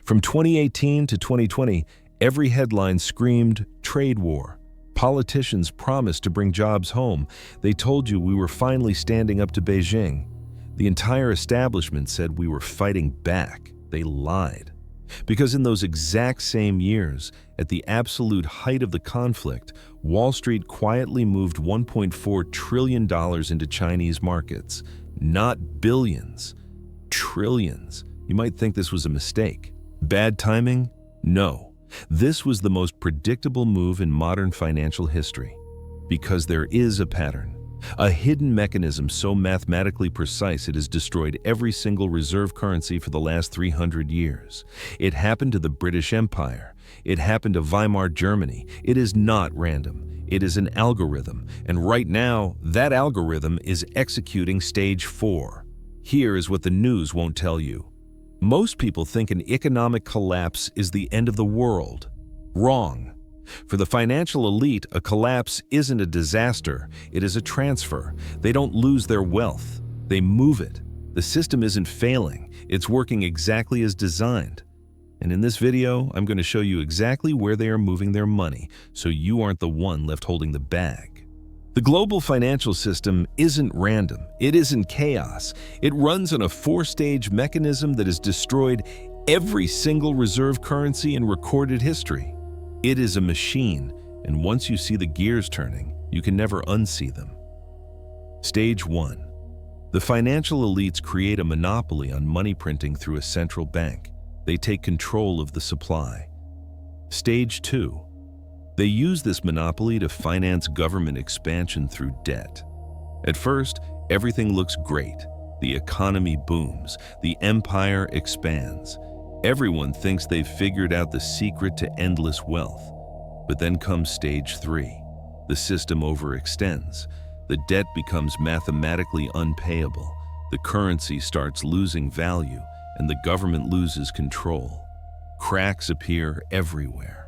From 2018 to 2020, every headline screamed trade war. Politicians promised to bring jobs home. They told you we were finally standing up to Beijing. The entire establishment said we were fighting back. They lied. Because in those exact same years, at the absolute height of the conflict, Wall Street quietly moved $1.4 trillion into Chinese markets. Not billions, trillions. You might think this was a mistake. Bad timing? No. This was the most predictable move in modern financial history. Because there is a pattern. A hidden mechanism so mathematically precise it has destroyed every single reserve currency for the last 300 years. It happened to the British Empire. It happened to Weimar Germany. It is not random. It is an algorithm. And right now, that algorithm is executing stage 4. Here is what the news won't tell you. Most people think an economic collapse is the end of the world. Wrong. For the financial elite, a collapse isn't a disaster, it is a transfer. They don't lose their wealth, they move it. The system isn't failing, it's working exactly as designed. And in this video, I'm going to show you exactly where they are moving their money, so you aren't the one left holding the bag. The global financial system isn't random, it isn't chaos. It runs on a 4-stage mechanism that has destroyed every single reserve currency in recorded history. It is a machine, and once you see the gears turning, you can never unsee them. Stage 1. The financial elites create a monopoly on money printing through a central bank. They take control of the supply. Stage 2. They use this monopoly to finance government expansion through debt. At first, everything looks great. The economy booms. The empire expands. Everyone thinks they've figured out the secret to endless wealth. But then comes stage 3. The system overextends. The debt becomes mathematically unpayable. The currency starts losing value, and the government loses control. Cracks appear everywhere.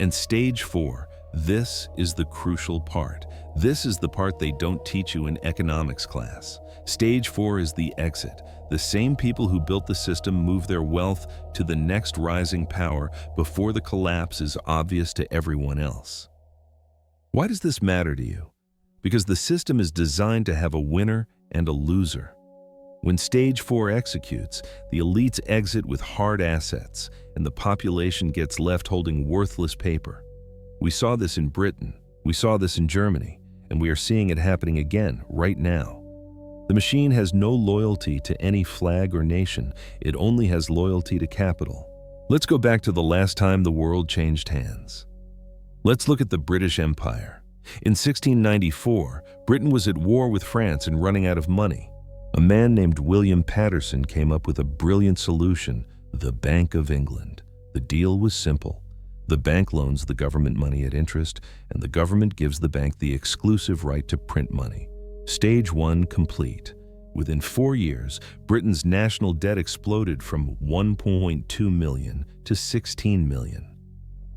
And stage 4, this is the crucial part. This is the part they don't teach you in economics class. Stage 4 is the exit. The same people who built the system move their wealth to the next rising power before the collapse is obvious to everyone else. Why does this matter to you? Because the system is designed to have a winner and a loser. When stage 4 executes, the elites exit with hard assets, and the population gets left holding worthless paper. We saw this in Britain, we saw this in Germany, and we are seeing it happening again right now. The machine has no loyalty to any flag or nation, it only has loyalty to capital. Let's go back to the last time the world changed hands. Let's look at the British Empire. In 1694, Britain was at war with France and running out of money. A man named William Paterson came up with a brilliant solution, the Bank of England. The deal was simple. The bank loans the government money at interest, and the government gives the bank the exclusive right to print money. Stage 1 complete. Within 4 years, Britain's national debt exploded from 1.2 million to 16 million.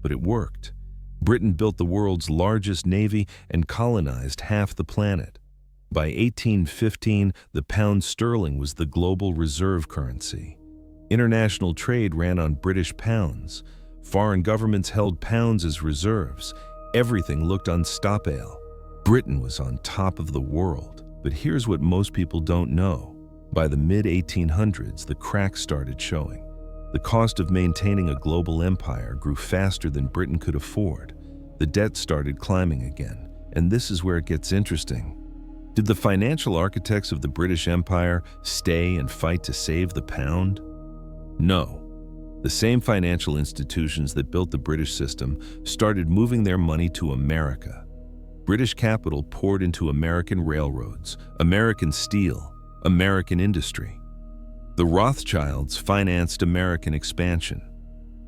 But it worked. Britain built the world's largest navy and colonized half the planet. By 1815, the pound sterling was the global reserve currency. International trade ran on British pounds. Foreign governments held pounds as reserves. Everything looked unstoppable. Britain was on top of the world. But here's what most people don't know. By the mid-1800s, the cracks started showing. The cost of maintaining a global empire grew faster than Britain could afford. The debt started climbing again. And this is where it gets interesting. Did the financial architects of the British Empire stay and fight to save the pound? No. The same financial institutions that built the British system started moving their money to America. British capital poured into American railroads, American steel, American industry. The Rothschilds financed American expansion.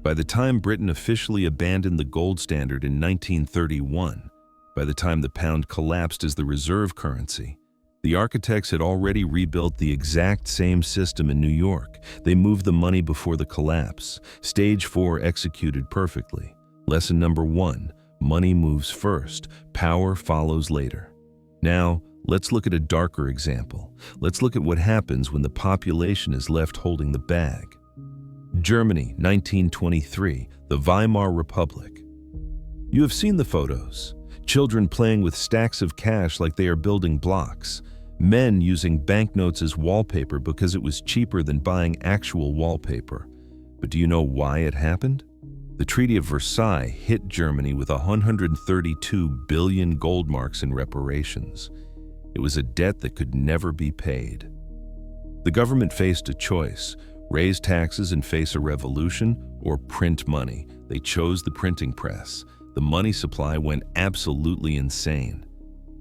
By the time Britain officially abandoned the gold standard in 1931, by the time the pound collapsed as the reserve currency, the architects had already rebuilt the exact same system in New York. They moved the money before the collapse. Stage 4 executed perfectly. Lesson number 1, money moves first, power follows later. Now, let's look at a darker example. Let's look at what happens when the population is left holding the bag. Germany, 1923, the Weimar Republic. You have seen the photos. Children playing with stacks of cash like they are building blocks. Men using banknotes as wallpaper because it was cheaper than buying actual wallpaper. But do you know why it happened? The Treaty of Versailles hit Germany with 132 billion gold marks in reparations. It was a debt that could never be paid. The government faced a choice: raise taxes and face a revolution, or print money. They chose the printing press. The money supply went absolutely insane.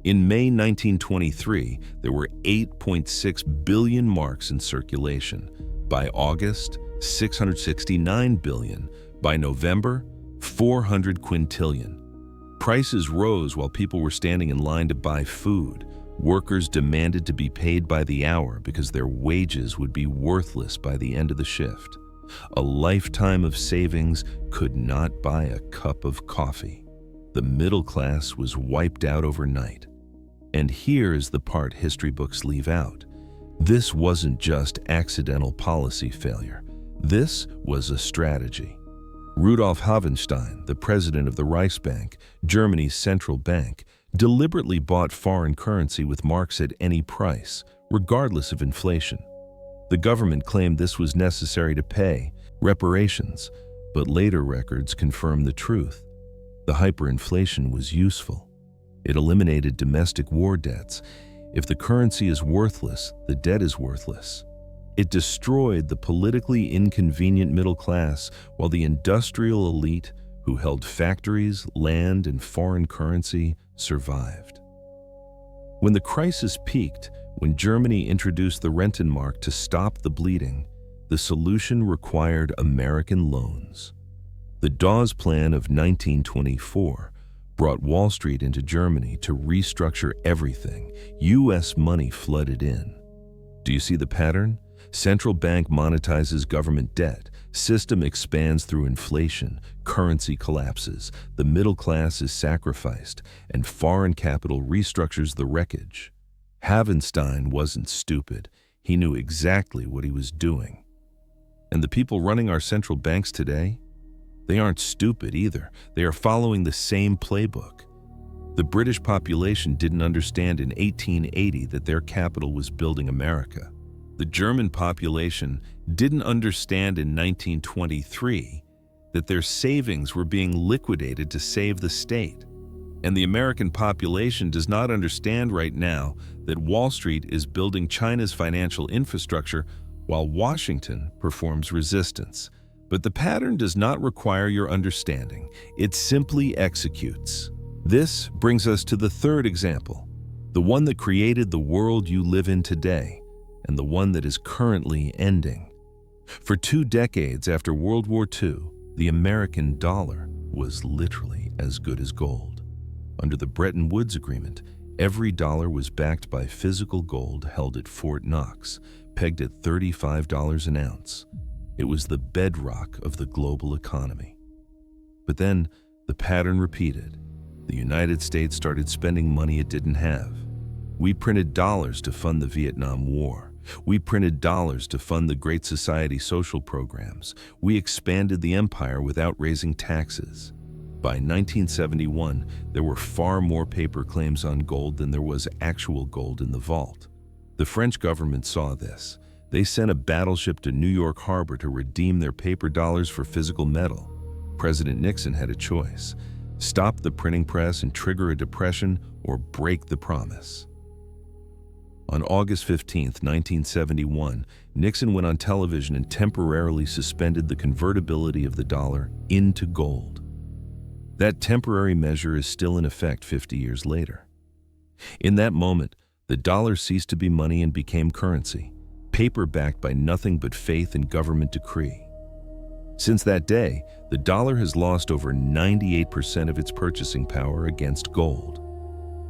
In May 1923, there were 8.6 billion marks in circulation. By August, 669 billion. By November, 400 quintillion. Prices rose while people were standing in line to buy food. Workers demanded to be paid by the hour because their wages would be worthless by the end of the shift. A lifetime of savings could not buy a cup of coffee. The middle class was wiped out overnight. And here is the part history books leave out. This wasn't just accidental policy failure. This was a strategy. Rudolf Havenstein, the president of the Reichsbank, Germany's central bank, deliberately bought foreign currency with marks at any price, regardless of inflation. The government claimed this was necessary to pay reparations, but later records confirm the truth. The hyperinflation was useful. It eliminated domestic war debts. If the currency is worthless, the debt is worthless. It destroyed the politically inconvenient middle class, while the industrial elite, who held factories, land, and foreign currency, survived. When the crisis peaked, when Germany introduced the Rentenmark to stop the bleeding, the solution required American loans. The Dawes Plan of 1924 brought Wall Street into Germany to restructure everything. U.S. money flooded in. Do you see the pattern? Central bank monetizes government debt. System expands through inflation. Currency collapses. The middle class is sacrificed, and foreign capital restructures the wreckage. Havenstein wasn't stupid. He knew exactly what he was doing. And the people running our central banks today? They aren't stupid either. They are following the same playbook. The British population didn't understand in 1880 that their capital was building America. The German population didn't understand in 1923 that their savings were being liquidated to save the state. And the American population does not understand right now that Wall Street is building China's financial infrastructure while Washington performs resistance. But the pattern does not require your understanding. It simply executes. This brings us to the third example, the one that created the world you live in today, and the one that is currently ending. For 2 decades after World War II, the American dollar was literally as good as gold. Under the Bretton Woods Agreement, every dollar was backed by physical gold held at Fort Knox, pegged at $35 an ounce. It was the bedrock of the global economy. But then, the pattern repeated. The United States started spending money it didn't have. We printed dollars to fund the Vietnam War. We printed dollars to fund the Great Society social programs. We expanded the empire without raising taxes. By 1971, there were far more paper claims on gold than there was actual gold in the vault. The French government saw this. They sent a battleship to New York Harbor to redeem their paper dollars for physical metal. President Nixon had a choice: stop the printing press and trigger a depression, or break the promise. On August 15, 1971, Nixon went on television and temporarily suspended the convertibility of the dollar into gold. That temporary measure is still in effect 50 years later. In that moment, the dollar ceased to be money and became currency, paper backed by nothing but faith and government decree. Since that day, the dollar has lost over 98% of its purchasing power against gold.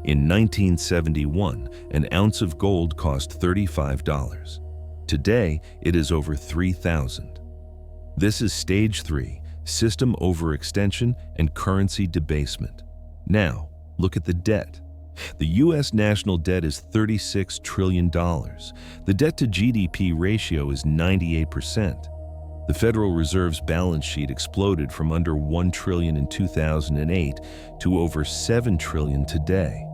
In 1971, an ounce of gold cost $35. Today, it is over $3,000. This is stage 3, system overextension and currency debasement. Now, look at the debt. The U.S. national debt is $36 trillion. The debt to GDP ratio is 98%. The Federal Reserve's balance sheet exploded from under $1 trillion in 2008 to over $7 trillion today.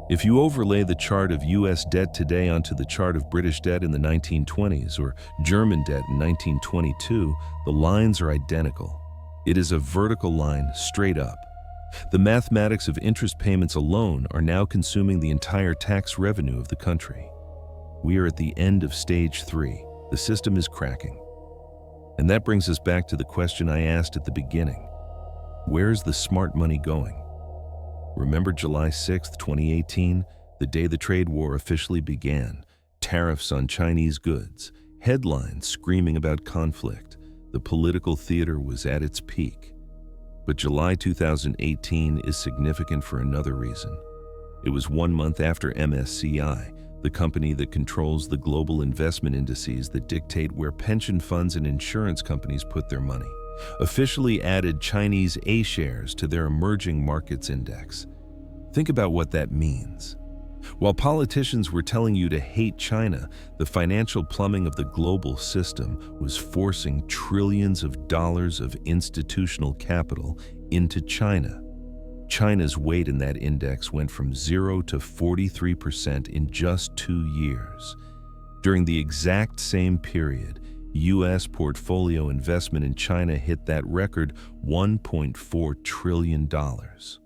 If you overlay the chart of U.S. debt today onto the chart of British debt in the 1920s or German debt in 1922, the lines are identical. It is a vertical line straight up. The mathematics of interest payments alone are now consuming the entire tax revenue of the country. We are at the end of stage 3. The system is cracking. And that brings us back to the question I asked at the beginning. Where's the smart money going? Remember July 6, 2018, the day the trade war officially began, tariffs on Chinese goods, headlines screaming about conflict. The political theater was at its peak. But July 2018 is significant for another reason. It was 1 month after MSCI, the company that controls the global investment indices that dictate where pension funds and insurance companies put their money, officially added Chinese A-shares to their emerging markets index. Think about what that means. While politicians were telling you to hate China, the financial plumbing of the global system was forcing trillions of dollars of institutional capital into China. China's weight in that index went from 0 to 43% in just 2 years. During the exact same period, U.S. portfolio investment in China hit that record $1.4 trillion.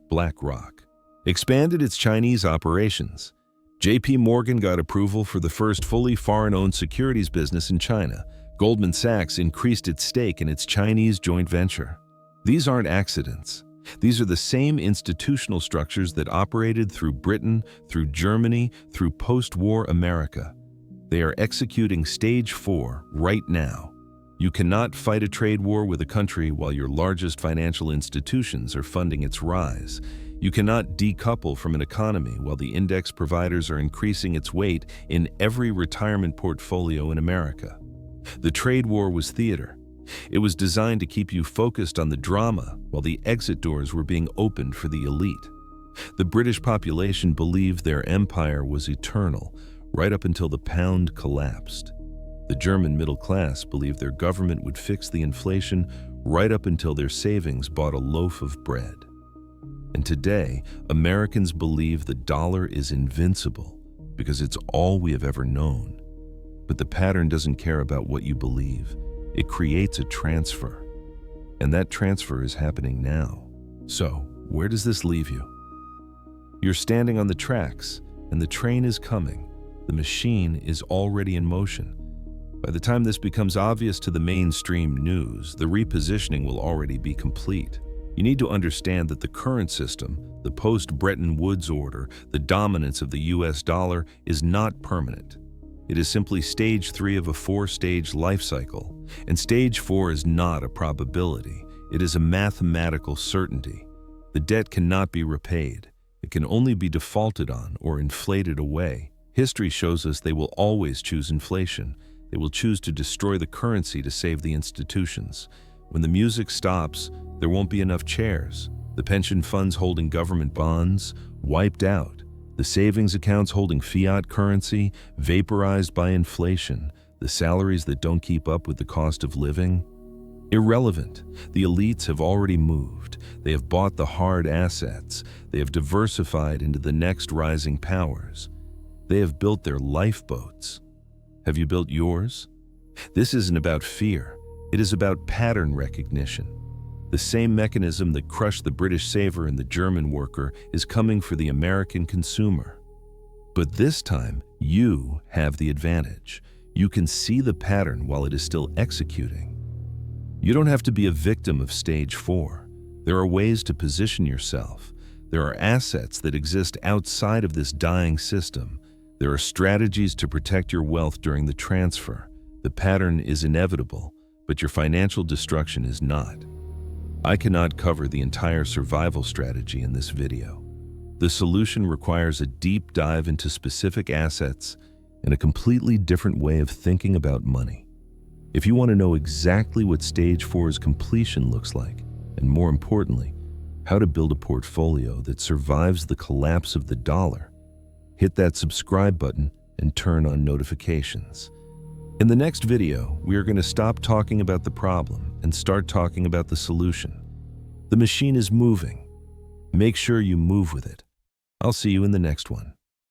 BlackRock expanded its Chinese operations. J.P. Morgan got approval for the first fully foreign-owned securities business in China. Goldman Sachs increased its stake in its Chinese joint venture. These aren't accidents. These are the same institutional structures that operated through Britain, through Germany, through post-war America. They are executing stage 4 right now. You cannot fight a trade war with a country while your largest financial institutions are funding its rise. You cannot decouple from an economy while the index providers are increasing its weight in every retirement portfolio in America. The trade war was theater. It was designed to keep you focused on the drama while the exit doors were being opened for the elite. The British population believed their empire was eternal, right up until the pound collapsed. The German middle class believed their government would fix the inflation right up until their savings bought a loaf of bread. And today, Americans believe the dollar is invincible because it's all we have ever known. But the pattern doesn't care about what you believe. It creates a transfer. And that transfer is happening now. So, where does this leave you? You're standing on the tracks, and the train is coming. The machine is already in motion. By the time this becomes obvious to the mainstream news, the repositioning will already be complete. You need to understand that the current system, the post-Bretton Woods order, the dominance of the US dollar, is not permanent. It is simply stage 3 of a 4-stage life cycle, and stage 4 is not a probability. It is a mathematical certainty. The debt cannot be repaid. It can only be defaulted on or inflated away. History shows us they will always choose inflation. They will choose to destroy the currency to save the institutions. When the music stops, there won't be enough chairs. The pension funds holding government bonds, wiped out. The savings accounts holding fiat currency, vaporized by inflation. The salaries that don't keep up with the cost of living, irrelevant. The elites have already moved. They have bought the hard assets. They have diversified into the next rising powers. They have built their lifeboats. Have you built yours? This isn't about fear. It is about pattern recognition. The same mechanism that crushed the British saver and the German worker is coming for the American consumer. But this time, you have the advantage. You can see the pattern while it is still executing. You don't have to be a victim of stage 4. There are ways to position yourself. There are assets that exist outside of this dying system. There are strategies to protect your wealth during the transfer. The pattern is inevitable, but your financial destruction is not. I cannot cover the entire survival strategy in this video. The solution requires a deep dive into specific assets and a completely different way of thinking about money. If you want to know exactly what stage 4's completion looks like, and more importantly, how to build a portfolio that survives the collapse of the dollar, hit that subscribe button and turn on notifications. In the next video, we are going to stop talking about the problem and start talking about the solution. The machine is moving. Make sure you move with it. I'll see you in the next one.